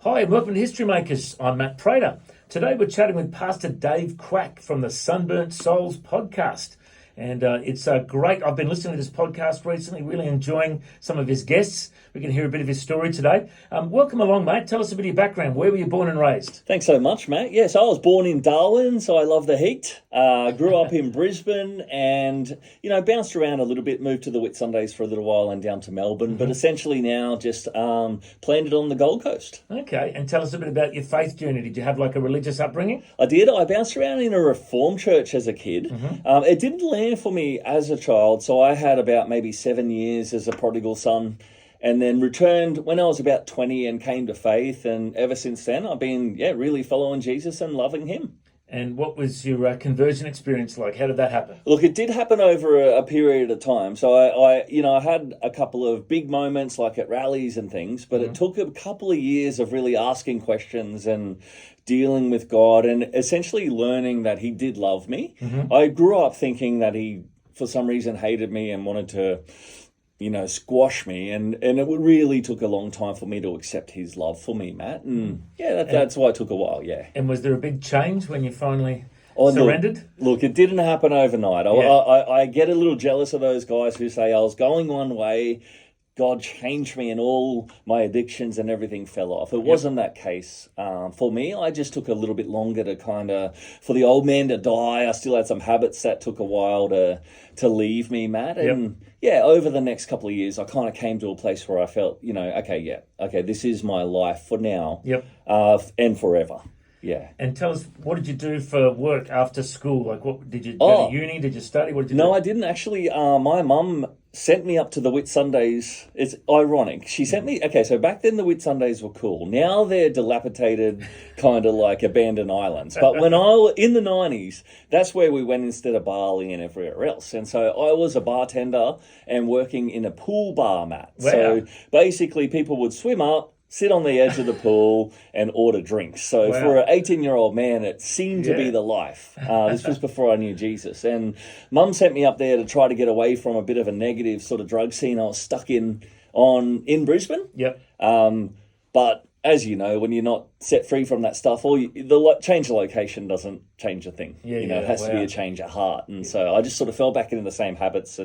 Hi, and welcome to History Makers. I'm Matt Prater. Today we're chatting with Pastor Dave Quak from the Sunburnt Souls podcast. And it's great. I've been listening to this podcast recently, really enjoying some of his guests. We can hear a bit of his story today. Welcome along, mate. Tell us a bit of your background. Where were you born and raised? Thanks so much, Matt. Yes, I was born in Darwin, so I love the heat. Grew up in Brisbane and, bounced around a little bit, moved to the Whitsundays for a little while and down to Melbourne, but essentially now just planted on the Gold Coast. Okay, and tell us a bit about your faith journey. Did you have like a religious upbringing? I did. I bounced around in a Reformed church as a kid. It didn't land for me as a child, so I had about maybe 7 years as a prodigal son, and then returned when I was about 20 and came to faith, and ever since then I've been really following Jesus and loving him. And what was your conversion experience like? How did that happen? Look, it did happen over a period of time. So I had a couple of big moments like at rallies and things, but it took a couple of years of really asking questions and dealing with God and essentially learning that he did love me. I grew up thinking that he, for some reason, hated me and wanted to squash me, and it really took a long time for me to accept his love for me, Matt. And that's why it took a while, yeah. And was there a big change when you finally surrendered? Look, it didn't happen overnight. I get a little jealous of those guys who say I was going one way, God changed me and all my addictions and everything fell off. It wasn't that case. For me, I just took a little bit longer to for the old man to die. I still had some habits that took a while to leave me, Matt. And over the next couple of years, I kind of came to a place where I felt, okay, this is my life for now and forever. Yeah. And tell us, what did you do for work after school? Like, what did you go to uni? Did you study? What did you do? No, I didn't actually. My mum sent me up to the Whitsundays. It's ironic. She sent me. Okay, so back then the Whitsundays were cool. Now they're dilapidated, kind of like abandoned islands. But when I was in the 90s, that's where we went instead of Bali and everywhere else. And so I was a bartender and working in a pool bar, Matt. Wow. So basically, people would swim up, sit on the edge of the pool and order drinks. So for an 18-year-old man, it seemed to be the life. This was before I knew Jesus. And Mum sent me up there to try to get away from a bit of a negative sort of drug scene I was stuck in Brisbane. Yep. But as you know, when you're not set free from that stuff, change of location doesn't change a thing. It has to be a change of heart. And so I just sort of fell back into the same habits.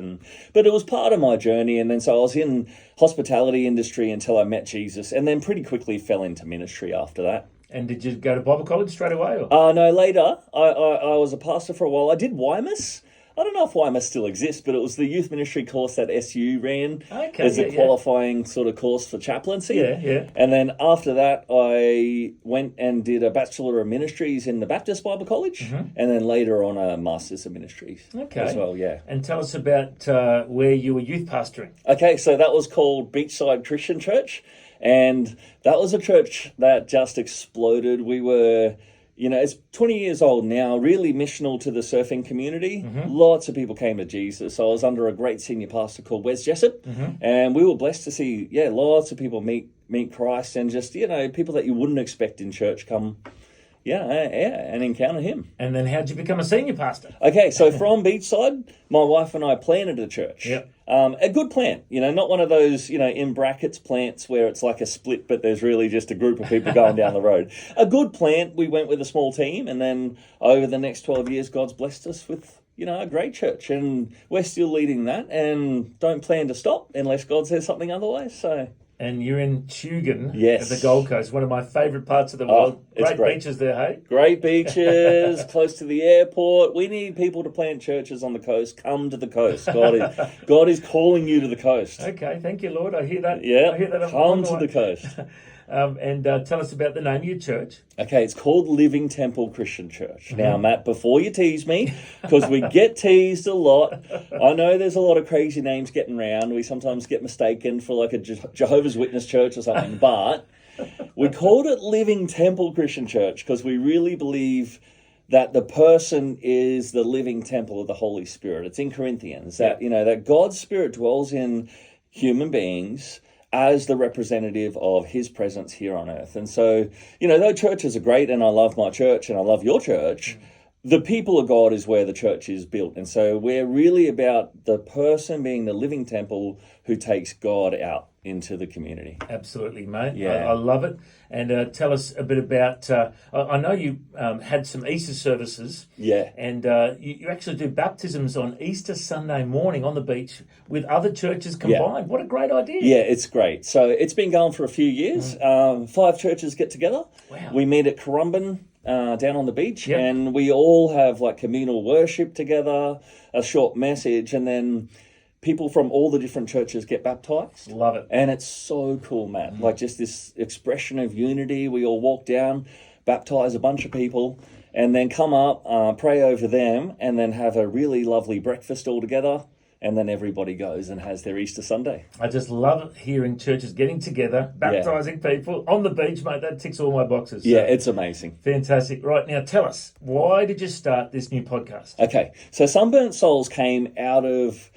But it was part of my journey. And then so I was in hospitality industry until I met Jesus, and then pretty quickly fell into ministry after that. And did you go to Bible college straight away? Or? No, later. I was a pastor for a while. I did YMIS. I don't know if YMS still exists, but it was the youth ministry course that SU ran as a qualifying sort of course for chaplaincy. Yeah. And then after that, I went and did a Bachelor of Ministries in the Baptist Bible College, and then later on a Master's of Ministries as well, And tell us about where you were youth pastoring. Okay, so that was called Beachside Christian Church, and that was a church that just exploded. We were... it's 20 years old now, really missional to the surfing community. Lots of people came to Jesus. I was under a great senior pastor called Wes Jessup, and we were blessed to see, lots of people meet Christ, and just, people that you wouldn't expect in church come, and encounter him. And then how'd you become a senior pastor? Okay, so from Beachside, my wife and I planted a church. Yep. A good plant, not one of those, in brackets plants where it's like a split, but there's really just a group of people going down the road. A good plant. We went with a small team, and then over the next 12 years, God's blessed us with, a great church, and we're still leading that and don't plan to stop unless God says something otherwise. So. And you're in Tugun at the Gold Coast, one of my favourite parts of the world. Great beaches there, hey? Great beaches, close to the airport. We need people to plant churches on the coast. Come to the coast. God is calling you to the coast. Okay, thank you, Lord. I hear that. Yeah, I hear that. come to the coast. And tell us about the name of your church. Okay, it's called Living Temple Christian Church. Now, Matt, before you tease me, because we get teased a lot, I know there's a lot of crazy names getting around. We sometimes get mistaken for like a Jehovah's Witness church or something, but we called it Living Temple Christian Church because we really believe that the person is the living temple of the Holy Spirit. It's in Corinthians that, that God's Spirit dwells in human beings as the representative of his presence here on earth. And so, though churches are great, and I love my church and I love your church, the people of God is where the church is built. And so we're really about the person being the living temple who takes God out into the community. Absolutely, mate. Yeah. I love it. And tell us a bit about. I know you had some Easter services. Yeah. And you actually do baptisms on Easter Sunday morning on the beach with other churches combined. What a great idea. Yeah, it's great. So it's been going for a few years. 5 churches get together. Wow. We meet at Currumbin down on the beach, Yep. and we all have like communal worship together, a short message, and then people from all the different churches get baptized. Love it. And it's so cool, Matt. Like just this expression of unity. We all walk down, baptize a bunch of people, and then come up, pray over them, and then have a really lovely breakfast all together. And then everybody goes and has their Easter Sunday. I just love hearing churches getting together, baptising people on the beach, mate. That ticks all my boxes. Yeah, it's amazing. Fantastic. Right, now tell us, why did you start this new podcast? Okay, so Sunburnt Souls came out of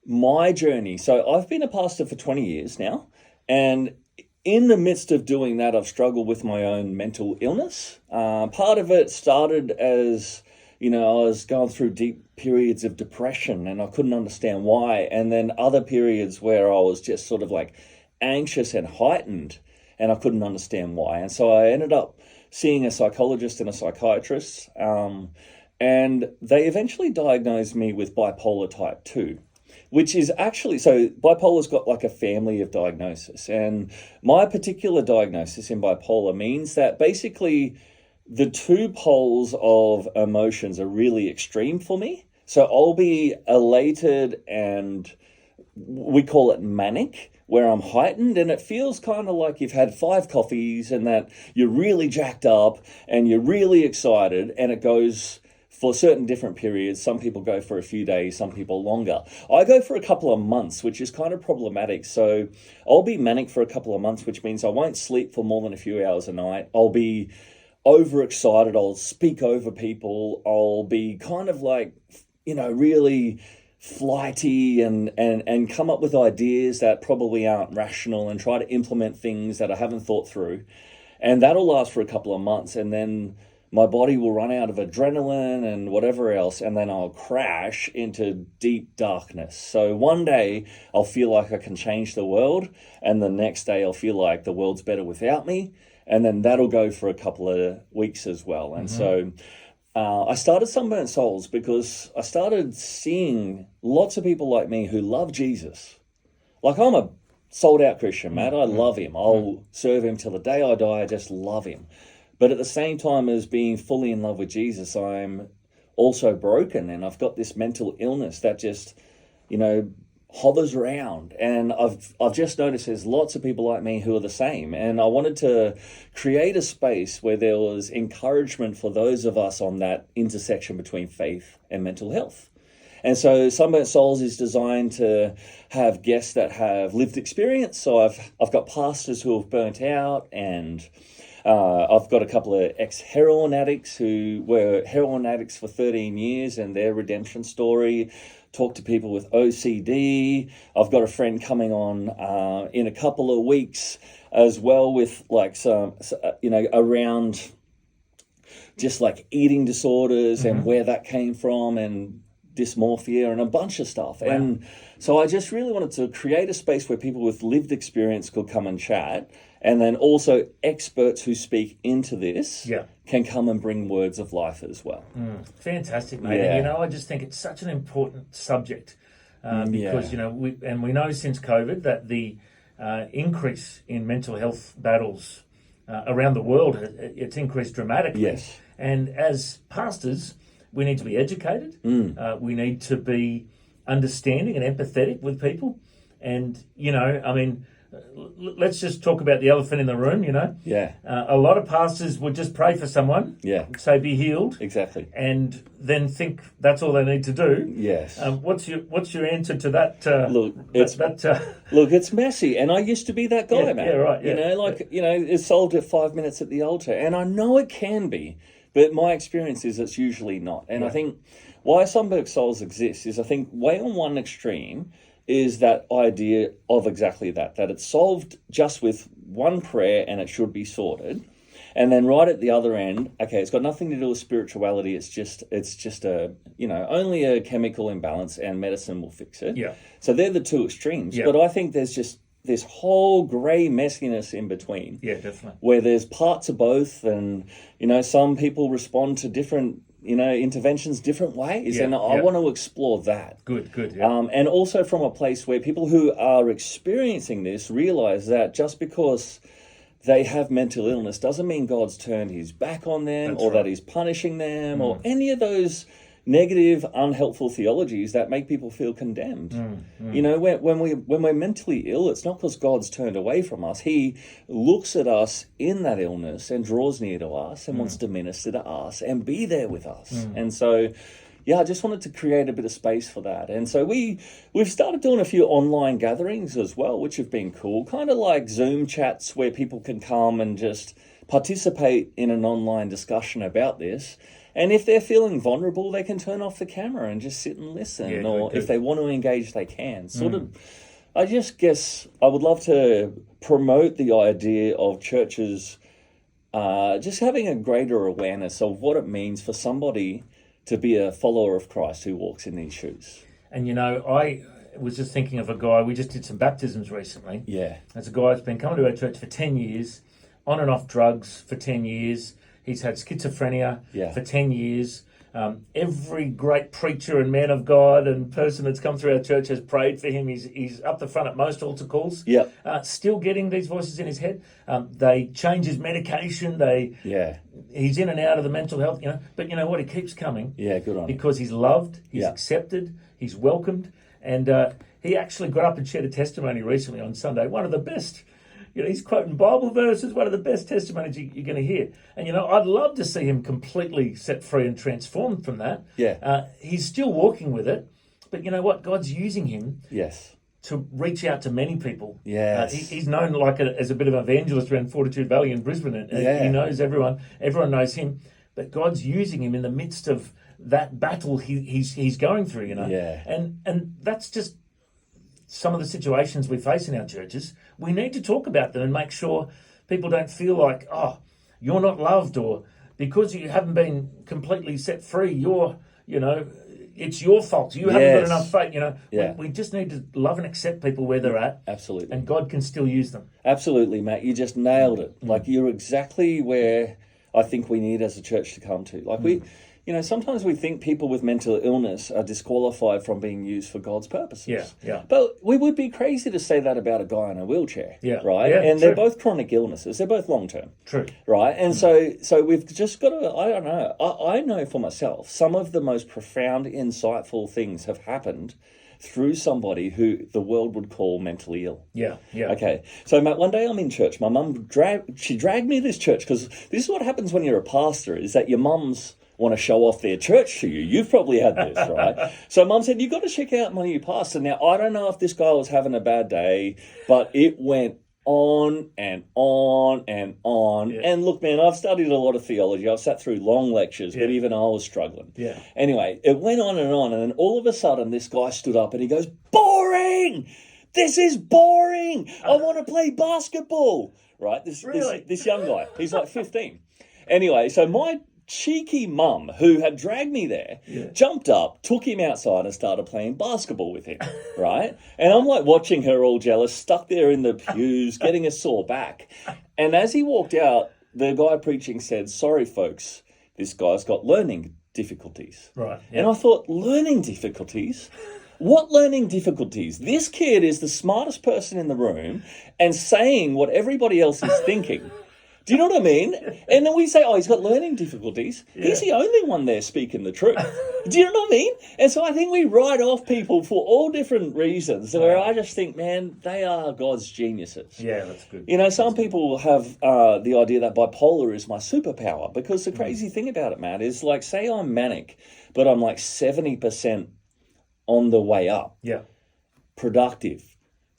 my journey. So I've been a pastor for 20 years now, and in the midst of doing that, I've struggled with my own mental illness. Part of it started as, I was going through deep periods of depression and I couldn't understand why. And then other periods where I was just sort of like anxious and heightened and I couldn't understand why. And so I ended up seeing a psychologist and a psychiatrist. And they eventually diagnosed me with bipolar type 2. Which is actually, so bipolar's got like a family of diagnosis. And my particular diagnosis in bipolar means that basically the 2 poles of emotions are really extreme for me. So I'll be elated and we call it manic, where I'm heightened, and it feels kind of like you've had 5 coffees and that you're really jacked up and you're really excited, and it goes for certain different periods. Some people go for a few days, some people longer. I go for a couple of months, which is kind of problematic. So I'll be manic for a couple of months, which means I won't sleep for more than a few hours a night. I'll be overexcited. I'll speak over people. I'll be kind of like, really flighty and come up with ideas that probably aren't rational and try to implement things that I haven't thought through. And that'll last for a couple of months. And then my body will run out of adrenaline and whatever else, and then I'll crash into deep darkness. So one day I'll feel like I can change the world, and the next day I'll feel like the world's better without me, and then that'll go for a couple of weeks as well. And so I started Sunburnt Souls because I started seeing lots of people like me who love Jesus. Like, I'm a sold-out Christian, Matt. I love him. I'll serve him till the day I die. I just love him. But at the same time as being fully in love with Jesus, I'm also broken, and I've got this mental illness that just, hovers around. And I've just noticed there's lots of people like me who are the same. And I wanted to create a space where there was encouragement for those of us on that intersection between faith and mental health. And so Sunburnt Souls is designed to have guests that have lived experience. So I've got pastors who have burnt out, and I've got a couple of ex-heroin addicts who were heroin addicts for 13 years and their redemption story. Talk to people with OCD. I've got a friend coming on in a couple of weeks as well with like some, around just like eating disorders and where that came from and dysmorphia and a bunch of stuff. Wow. And so I just really wanted to create a space where people with lived experience could come and chat. And then also experts who speak into this can come and bring words of life as well. Fantastic, mate. Yeah. And, I just think it's such an important subject because, we know since COVID that the increase in mental health battles around the world, it's increased dramatically. Yes. And as pastors, we need to be educated. We need to be understanding and empathetic with people. And, let's just talk about the elephant in the room, Yeah. A lot of pastors would just pray for someone, say be healed. Exactly. And then think that's all they need to do. Yes. What's your answer to that? Look, it's messy. And I used to be that guy, man. Yeah, right. Yeah. It's solved at 5 minutes at the altar. And I know it can be, but my experience is it's usually not. And I think why Sunburnt Souls exists is I think way on one extreme is that idea of exactly that it's solved just with one prayer and it should be sorted. And then right at the other end, okay, it's got nothing to do with spirituality. It's just a, only a chemical imbalance and medicine will fix it. Yeah. So they're the two extremes. Yeah. But I think there's just this whole grey messiness in between. Yeah, definitely. Where there's parts of both, and some people respond to different interventions different ways, Yeah, and I want to explore that. Good. Yeah. And also from a place where people who are experiencing this realize that just because they have mental illness doesn't mean God's turned his back on them, That's or right. that he's punishing them, or any of those negative, unhelpful theologies that make people feel condemned. When we're mentally ill, it's not because God's turned away from us. He looks at us in that illness and draws near to us and wants to minister to us and be there with us. And so, I just wanted to create a bit of space for that. And so we've started doing a few online gatherings as well, which have been cool, kind of like Zoom chats where people can come and just participate in an online discussion about this. And if they're feeling vulnerable, they can turn off the camera and just sit and listen. Yeah, or good. if they want to engage, they can. I just guess I would love to promote the idea of churches just having a greater awareness of what it means for somebody to be a follower of Christ who walks in these shoes. And I was just thinking of a guy, we just did some baptisms recently. Yeah. There's a guy that's been coming to our church for 10 years, on and off drugs for 10 years. He's had schizophrenia for 10 years. Every great preacher and man of God and person that's come through our church has prayed for him. He's up the front at most altar calls. Yeah. Still getting these voices in his head. They change his medication. He's in and out of the mental health. But you know what? He keeps coming. Yeah, good on him. Because he's loved, he's accepted, he's welcomed, and he actually got up and shared a testimony recently on Sunday. One of the best. He's quoting Bible verses, one of the best testimonies you're going to hear. And, I'd love to see him completely set free and transformed from that. Yeah. He's still walking with it. But you know what? God's using him to reach out to many people. Yes. He's known as a bit of an evangelist around Fortitude Valley in Brisbane. And he knows everyone. Everyone knows him. But God's using him in the midst of that battle he's going through, Yeah. And that's just some of the situations we face in our churches. We need to talk about them and make sure people don't feel like, oh, you're not loved, or because you haven't been completely set free, it's your fault. You haven't got enough faith. We just need to love and accept people where they're at. Absolutely. And God can still use them. Absolutely, Matt. You just nailed it. Like, you're exactly where I think we need as a church to come to. Like, sometimes we think people with mental illness are disqualified from being used for God's purposes. Yeah. But we would be crazy to say that about a guy in a wheelchair, right? Yeah, and true. they're both chronic illnesses. They're both long-term. True. Right? And so we've just got to, I don't know, I know for myself, some of the most profound, insightful things have happened through somebody who the world would call mentally ill. Yeah. Okay. So, Matt, one day I'm in church. My mum dragged me to this church, because this is what happens when you're a pastor, is that your mums want to show off their church to you. You've probably had this, right? So Mum said, you've got to check out my new pastor. Now, I don't know if this guy was having a bad day, but it went on and on and on. Yeah. And look, man, I've studied a lot of theology. I've sat through long lectures, but even I was struggling. Yeah. Anyway, it went on, and then all of a sudden, this guy stood up and he goes, boring! This is boring! I want to play basketball! Right? This young guy, he's like 15. Anyway, so my cheeky mum, who had dragged me there, jumped up, took him outside and started playing basketball with him, right? And I'm like watching her all jealous, stuck there in the pews, getting a sore back. And as he walked out, the guy preaching said, sorry, folks, this guy's got learning difficulties. Right. Yep. And I thought, learning difficulties? What learning difficulties? This kid is the smartest person in the room and saying what everybody else is thinking. Do you know what I mean? And then we say, oh, he's got learning difficulties. Yeah. He's the only one there speaking the truth. Do you know what I mean? And so I think we write off people for all different reasons, where I just think, man, they are God's geniuses. Yeah, that's good. Some people have the idea that bipolar is my superpower, because the crazy thing about it, Matt, is like, say I'm manic, but I'm like 70% on the way up. Yeah. Productive,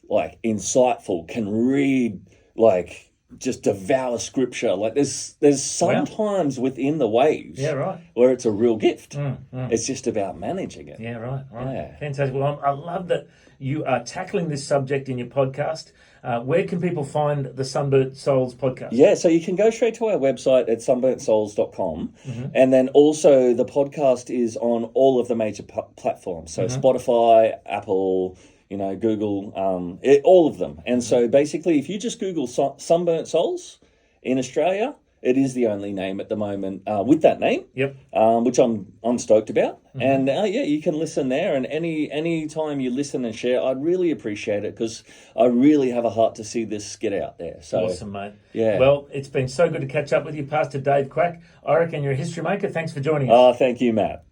like insightful, can read, like, just devour scripture. Like there's sometimes within the waves where it's a real gift. It's just about managing it. Yeah, right. Yeah. Fantastic. Well, I love that you are tackling this subject in your podcast. Where can people find the Sunburnt Souls podcast? Yeah, so you can go straight to our website at sunburntsouls.com. And then also the podcast is on all of the major platforms. So Spotify, Apple, Google, all of them. And so basically, if you just Google Sunburnt Souls in Australia, it is the only name at the moment with that name. Yep. Which I'm stoked about. And you can listen there. And any time you listen and share, I'd really appreciate it, because I really have a heart to see this get out there. So Awesome, mate. Yeah. Well, it's been so good to catch up with you, Pastor Dave Quak. I reckon you're a history maker. Thanks for joining us. Thank you, Matt.